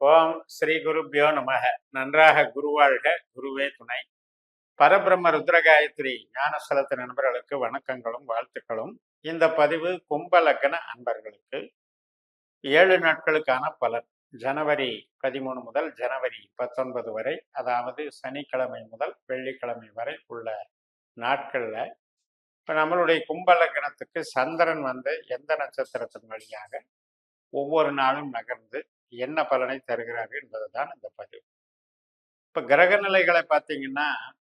ஓம் ஸ்ரீ குருப்யோ நமக. நன்றாக குருவாழ்க, குருவே துணை. பரபிரம்ம ருத்ரகாயத்ரி ஞானஸ்தலத்து நண்பர்களுக்கு வணக்கங்களும் வாழ்த்துக்களும். இந்த பதிவு கும்ப லக்ன அன்பர்களுக்கு 7 நாட்களுக்கான பலன். ஜனவரி 13 முதல் ஜனவரி 19 வரை, அதாவது சனிக்கிழமை முதல் வெள்ளிக்கிழமை வரை உள்ள நாட்கள்ல இப்ப நம்மளுடைய கும்ப லக்னத்துக்கு சந்திரன் வந்து எந்த நட்சத்திரத்தின் வழியாக ஒவ்வொரு நாளும் நகர்ந்து என்ன பலனை தருகிறார் என்பதுதான் இந்த பதிவு. இப்ப கிரக நிலைகளை பார்த்தீங்கன்னா,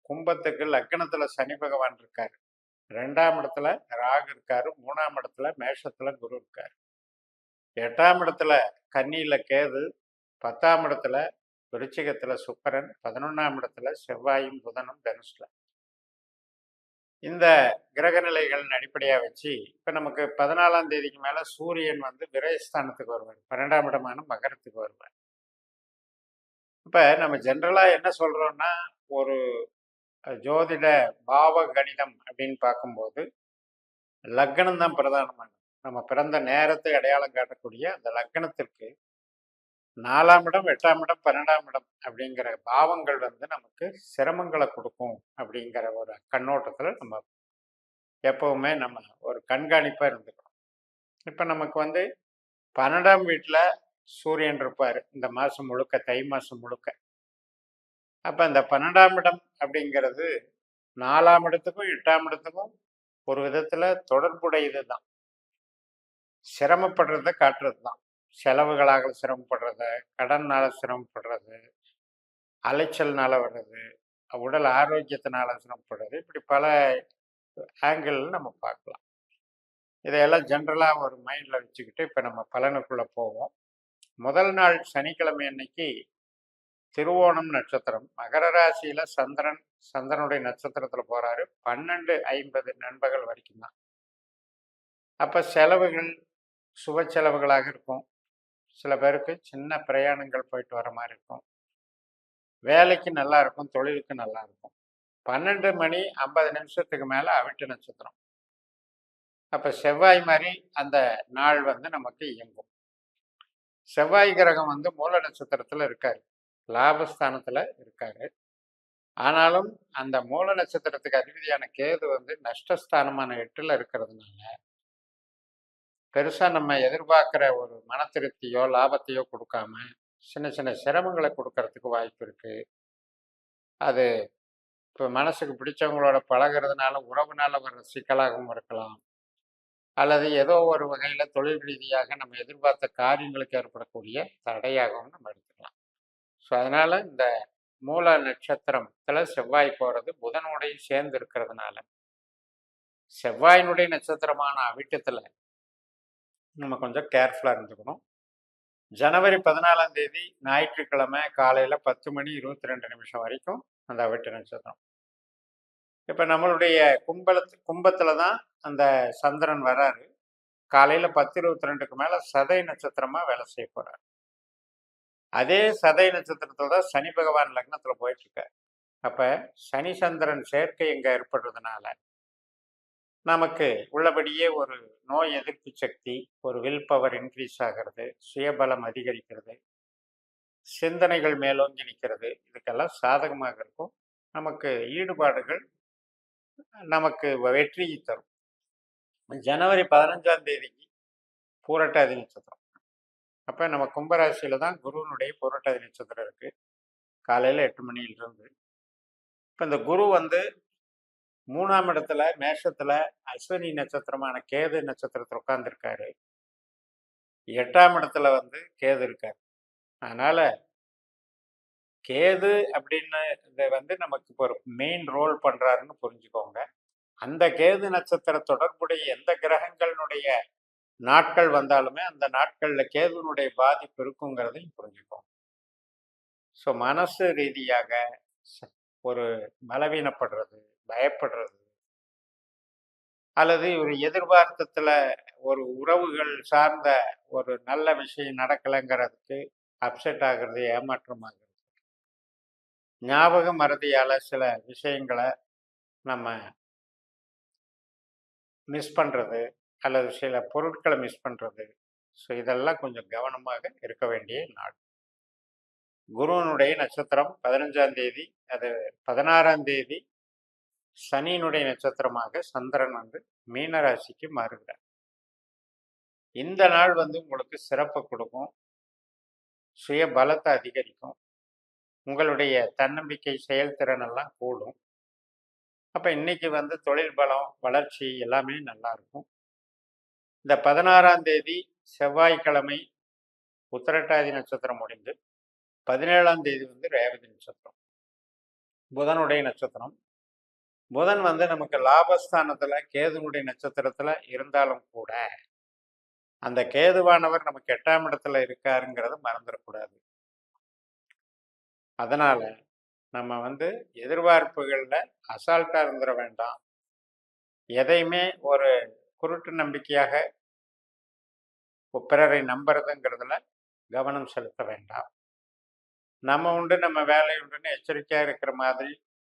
கும்பத்துக்கு லக்னத்துல சனி பகவான் இருக்காரு, 2ஆம் இடத்துல ராகு இருக்காரு, 3ஆம் இடத்துல மேஷத்துல குரு இருக்காரு, 8ஆம் இடத்துல கன்னியில கேது, 10ஆம் இடத்துல விருச்சிகத்துல சுக்கிரன், 11ஆம் இடத்துல செவ்வாயும் புதனும் தனுசுல. இந்த கிரக நிலைகளின் அடிப்படையா வச்சு இப்ப நமக்கு 14ஆம் தேதிக்கு மேல சூரியன் வந்து விரயஸ்தானத்துக்கு வருவார், 12ஆம் இடமான மகரத்துக்கு வருவார். இப்ப நம்ம ஜென்ரலா என்ன சொல்றோம்னா, ஒரு ஜோதிட பாவ கணிதம் அப்படின்னு பார்க்கும்போது லக்னம் தான் பிரதானமானது. நம்ம பிறந்த நேரத்தை அடையாளம் காட்டக்கூடிய அந்த லக்னத்திற்கு 4ஆம் இடம், 8ஆம் இடம், 12ஆம் இடம் அப்படிங்கிற பாவங்கள் வந்து நமக்கு சிரமங்களை கொடுக்கும் அப்படிங்கிற ஒரு கண்ணோட்டத்துல நம்ம எப்பவுமே நம்ம ஒரு கண்காணிப்பா இருந்துக்கணும். இப்ப நமக்கு வந்து 12ஆம் வீட்டுல சூரியன் இருப்பாரு இந்த மாசம் முழுக்க, தை மாசம் முழுக்க. அப்ப அந்த 12ஆம் இடம் அப்படிங்கிறது 4ஆம் இடத்துக்கும் 8ஆம் இடத்துக்கும் ஒரு விதத்துல தொடர்புடையது தான். சிரமப்படுறத காட்டுறது தான். செலவுகளாக சிரமப்படுறது, கடன்னால சிரமப்படுறது, அலைச்சல்னால வர்றது, உடல் ஆரோக்கியத்தினால சிரமப்படுறது, இப்படி பல ஆங்கிள் நம்ம பார்க்கலாம். இதையெல்லாம் ஜென்ரலா ஒரு மைண்ட்ல வச்சுக்கிட்டு இப்ப நம்ம பலனுக்குள்ள போவோம். முதல் நாள் சனிக்கிழமை அன்னைக்கு திருவோணம் நட்சத்திரம், மகர ராசியில சந்திரனுடைய நட்சத்திரத்துல போறாரு. 12:50 நண்பகல் வரைக்கும் தான். அப்ப செலவுகள் சுப செலவுகளாக இருக்கும். சில பேருக்கு சின்ன பிரயாணங்கள் போயிட்டு வர மாதிரி இருக்கும். வேலைக்கு நல்லா இருக்கும், தொழிலுக்கு நல்லா இருக்கும். 12:50 மேல அவிட்ட நட்சத்திரம். அப்ப செவ்வாய் மாதிரி அந்த நாள் வந்து நமக்கு இயங்கும். செவ்வாய் கிரகம் வந்து மூல நட்சத்திரத்துல இருக்காரு, லாபஸ்தானத்துல இருக்காரு. ஆனாலும் அந்த மூல நட்சத்திரத்துக்கு அதிபதியான கேது வந்து நஷ்டஸ்தானமான 8ல இருக்கிறதுனால பெருசா நம்ம எதிர்பார்க்கிற ஒரு மன திருப்தியோ லாபத்தையோ கொடுக்காம சின்ன சின்ன சிரமங்களை கொடுக்கறதுக்கு வாய்ப்பு இருக்கு. அது இப்போ மனசுக்கு பிடிச்சவங்களோட பழகிறதுனால உறவுனால வர்ற சிக்கலாகவும் இருக்கலாம், அல்லது ஏதோ ஒரு வகையில தொழில் ரீதியாக நம்ம எதிர்பார்த்த காரியங்களுக்கு ஏற்படக்கூடிய தடையாகவும் நம்ம எடுத்துக்கலாம். ஸோ அதனால இந்த மூல நட்சத்திரத்துல செவ்வாய் போறது புதனோடையும் சேர்ந்து இருக்கிறதுனால செவ்வாயினுடைய நட்சத்திரமான அவிட்டத்துல நம்ம கொஞ்சம் கேர்ஃபுல்லா இருந்துக்கணும். ஜனவரி 14ஆம் தேதி ஞாயிற்றுக்கிழமை காலையில 10:22 வரைக்கும் அந்த அவிட்ட நட்சத்திரம். இப்ப நம்மளுடைய கும்பத்துல தான் அந்த சந்திரன் வராரு. காலையில 10:22க்கு மேல சதய நட்சத்திரமா வேலை செய்ய போறாரு. அதே சதய நட்சத்திரத்துல தான் சனி பகவான் லக்னத்துல போயிட்டு இருக்காரு. அப்ப சனி சந்திரன் சேர்க்கை எங்க ஏற்படுறதுனால நமக்கு உள்ளபடியே ஒரு நோய் எதிர்ப்பு சக்தி, ஒரு வில் பவர் இன்க்ரீஸ் ஆகிறது, சுயபலம் அதிகரிக்கிறது, சிந்தனைகள் மேலோங்கி நிற்கிறது, இதுக்கெல்லாம் சாதகமாக இருக்கும். நமக்கு ஈடுபாடுகள் நமக்கு வெற்றியை தரும். ஜனவரி 15ஆம் தேதிக்கு பூரட்டாதி நட்சத்திரம். அப்ப நம்ம கும்பராசியில தான் குருவனுடைய பூரட்டாதி நட்சத்திரம் இருக்கு, காலையில 8 மணியிலிருந்து. இப்ப இந்த குரு வந்து 3ஆம் இடத்துல மேஷத்துல அஸ்வினி நட்சத்திரமான கேது நட்சத்திரத்துல உட்கார்ந்துருக்காரு. 8ஆம் இடத்துல வந்து கேது இருக்காரு. அதனால கேது அப்படின்னு இதை வந்து நமக்கு இப்போ ஒரு மெயின் ரோல் பண்றாருன்னு புரிஞ்சுக்கோங்க. அந்த கேது நட்சத்திர தொடர்புடைய எந்த கிரகங்களுடைய நாட்கள் வந்தாலுமே அந்த நாட்கள்ல கேதுனுடைய பாதிப்பு இருக்குங்கிறதையும் புரிஞ்சுக்கோங்க. ஸோ மனசு ரீதியாக ஒரு பலவீனப்படுறது, பயப்படுறது, அல்லது ஒரு எதிர்பார்த்தத்துல ஒரு உறவுகள் சார்ந்த ஒரு நல்ல விஷயம் நடக்கலைங்கிறதுக்கு அப்செட் ஆகிறது, ஏமாற்றமாகிறது, ஞாபக மறதியால சில விஷயங்களை நம்ம மிஸ் பண்றது, அல்லது சில பொருட்களை மிஸ் பண்றது. ஸோ இதெல்லாம் கொஞ்சம் கவனமாக இருக்க வேண்டிய நாள். குருவனுடைய நட்சத்திரம் 15ஆம் தேதி, அது 16ஆம் தேதி சனியினுடைய நட்சத்திரமாக சந்திரன் வந்து மீன ராசிக்கு மாறுகிறார். இந்த நாள் வந்து உங்களுக்கு சிறப்பு கொடுக்கும், சுய பலத்தை அதிகரிக்கும், உங்களுடைய தன்னம்பிக்கை செயல்திறன் எல்லாம் கூடும். அப்ப இன்னைக்கு வந்து தொழில் பலம், வளர்ச்சி எல்லாமே நல்லா இருக்கும். இந்த 16ஆம் தேதி செவ்வாய்க்கிழமை உத்திரட்டாதி நட்சத்திரம் முடிந்து 17ஆம் தேதி வந்து ரேவதி நட்சத்திரம், புதனுடைய நட்சத்திரம். புதன் வந்து நமக்கு லாபஸ்தானத்துல கேதுனுடைய நட்சத்திரத்துல இருந்தாலும் கூட அந்த கேதுவானவர் நமக்கு 8ஆம் இடத்துல இருக்காருங்கிறத மறந்துடக்கூடாது. அதனால நம்ம வந்து எதிர்பார்ப்புகள்ல அசால்ட்டா இருந்துட வேண்டாம். எதையுமே ஒரு குருட்டு நம்பிக்கையாக பிறரை நம்புறதுங்கிறதுல கவனம் செலுத்த வேண்டாம். நம்ம உண்டு நம்ம வேலை உண்டுன்னு எச்சரிக்கையா இருக்கிற மாதிரி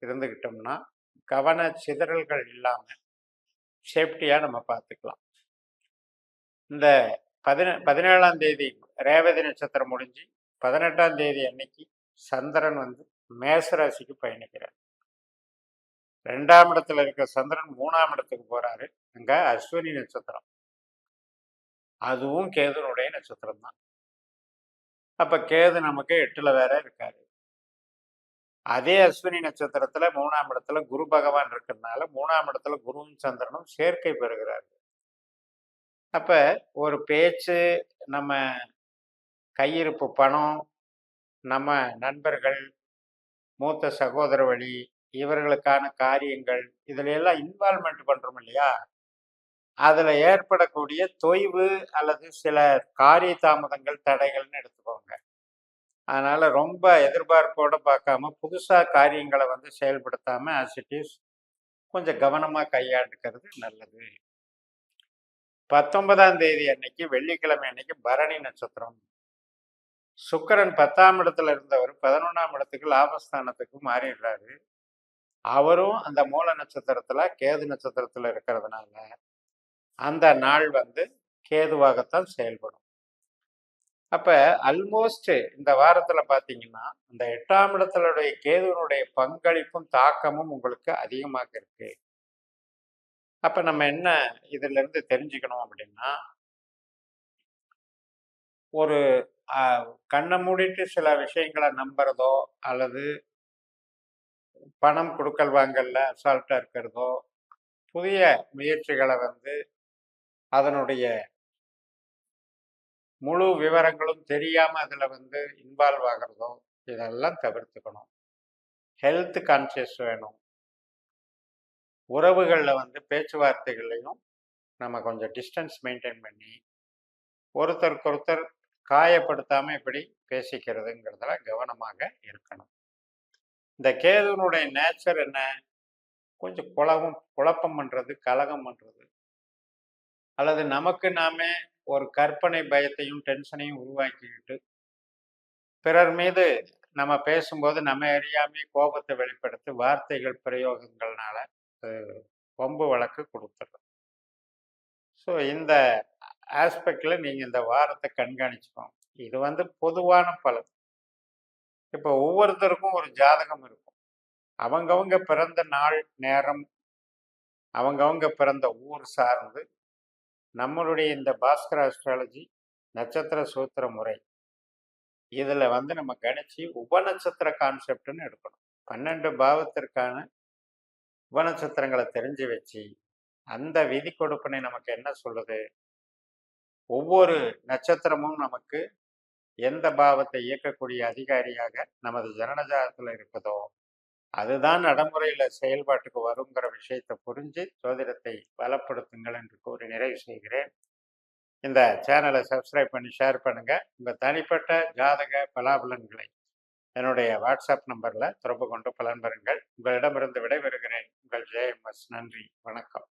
இருந்துக்கிட்டோம்னா கவன சிதறல்கள் இல்லாம சேஃப்டியா நம்ம பார்த்துக்கலாம். இந்த 17ஆம் தேதி ரேவதி நட்சத்திரம் முடிஞ்சு 18ஆம் தேதி அன்னைக்கு சந்திரன் வந்து மேசராசிக்கு பயணிக்கிறார். 2ஆம் இடத்துல இருக்கிற சந்திரன் 3ஆம் இடத்துக்கு போறாரு. அங்க அஸ்வினி நட்சத்திரம், அதுவும் கேதுனுடைய நட்சத்திரம் தான். அப்ப கேது நமக்கு 8ல வேற இருக்காரு. அதே அஸ்வினி நட்சத்திரத்துல 3ஆம் இடத்துல குரு பகவான் இருக்கிறதுனால 3ஆம் இடத்துல குருவும் சந்திரனும் சேர்க்கை பெறுகிறார்கள். அப்ப ஒரு பேச்சு, நம்ம கையிருப்பு பணம், நம்ம நண்பர்கள், மூத்த சகோதர வழி, இவர்களுக்கான காரியங்கள், இதுல எல்லாம் இன்வால்மெண்ட் பண்றோம் இல்லையா, அதுல ஏற்படக்கூடிய தொய்வு அல்லது சில காரிய தாமதங்கள், தடைகள்னு எடுத்துக்கோங்க. அதனால ரொம்ப எதிர்பார்ப்போட பார்க்காம புதுசா காரியங்களை வந்து செயல்படுத்தாம ஆஸ் இட் இஸ் கொஞ்சம் கவனமா கையாண்டுக்கிறது நல்லது. 19ஆம் தேதி அன்னைக்கு வெள்ளிக்கிழமை அன்னைக்கு பரணி நட்சத்திரம். சுக்கிரன் 10ஆம் இடத்துல இருந்தவர் 11ஆம் இடத்துக்கு லாபஸ்தானத்துக்கு மாறிடுறாரு. அவரும் அந்த மூல நட்சத்திரத்துல கேது நட்சத்திரத்துல இருக்கிறதுனால அந்த நாள் வந்து கேதுவாகத்தான் செயல்படும். அப்ப ஆல்மோஸ்ட் இந்த வாரத்துல பாத்தீங்கன்னா இந்த 8ஆம் இடத்தினுடைய கேதுவனுடைய பங்களிப்பும் தாக்கமும் உங்களுக்கு அதிகமாக இருக்கு. அப்ப நம்ம என்ன இதுல இருந்து தெரிஞ்சுக்கணும் அப்படின்னா, ஒரு கண்ணை மூடிட்டு சில விஷயங்களை நம்புறதோ அல்லது பணம் கொடுக்கல் வாங்கல்ல அசால்ட்டா இருக்கிறதோ, புதிய முயற்சிகளை வந்து அதனுடைய முழு விவரங்களும் தெரியாம அதுல வந்து இன்வால்வ் ஆகிறதோ, இதெல்லாம் தவிர்த்துக்கணும். ஹெல்த் கான்சியஸ் வேணும். உறவுகள்ல வந்து பேச்சுவார்த்தைகள்லையும் நம்ம கொஞ்சம் டிஸ்டன்ஸ் மெயின்டைன் பண்ணி ஒருத்தருக்கு ஒருத்தர் காயப்படுத்தாம எப்படி பேசிக்கிறதுங்கிறதுல கவனமாக இருக்கணும். இந்த கேதுனுடைய நேச்சர் என்ன? கொஞ்சம் குழப்பம் பண்றது, கலகம் பண்றது, அல்லது நமக்கு நாமே ஒரு கற்பனை பயத்தையும் டென்ஷனையும் உருவாக்கிக்கிட்டு பிறர் மீது நம்ம பேசும்போது நம்ம அறியாமே கோபத்தை வெளிப்படுத்தி வார்த்தைகள் பிரயோகங்கள்னால வம்பு வழக்கு கொடுத்துறது. ஸோ இந்த ஆஸ்பெக்ட்ல நீங்க இந்த வாரத்தை கண்காணிச்சுக்கோங்க. இது வந்து பொதுவான பலன். இப்போ ஒவ்வொருத்தருக்கும் ஒரு ஜாதகம் இருக்கும். அவங்கவங்க பிறந்த நாள், நேரம், அவங்கவங்க பிறந்த ஊர் சார்ந்து நம்மளுடைய இந்த பாஸ்கர் அஸ்ட்ராலஜி நட்சத்திர சூத்திர முறை இதுல வந்து நம்ம கணிச்சு உபநட்சத்திர கான்செப்ட்னு எடுக்கணும். 12 பாவத்திற்கான உபநட்சத்திரங்களை தெரிஞ்சு வச்சு அந்த விதி கொடுப்பனை நமக்கு என்ன சொல்லுது, ஒவ்வொரு நட்சத்திரமும் நமக்கு எந்த பாவத்தை இயக்கக்கூடிய அதிகாரியாக நமது ஜனனஜாதத்துல இருக்குதோ அதுதான் நடைமுறையில செயல்பாட்டுக்கு வருங்கிற விஷயத்தை புரிஞ்சு ஜோதிடத்தை பலப்படுத்துங்கள் என்று கூறி நிறைவு செய்கிறேன். இந்த சேனலை சப்ஸ்கிரைப் பண்ணி ஷேர் பண்ணுங்க. உங்க தனிப்பட்ட ஜாதக பலாபலன்களை என்னுடைய வாட்ஸ்அப் நம்பர்ல தொடர்பு கொண்டு பலன் பெறுங்கள். உங்களிடமிருந்து விடைபெறுகிறேன். உங்கள் ஜேஎம்எஸ். நன்றி, வணக்கம்.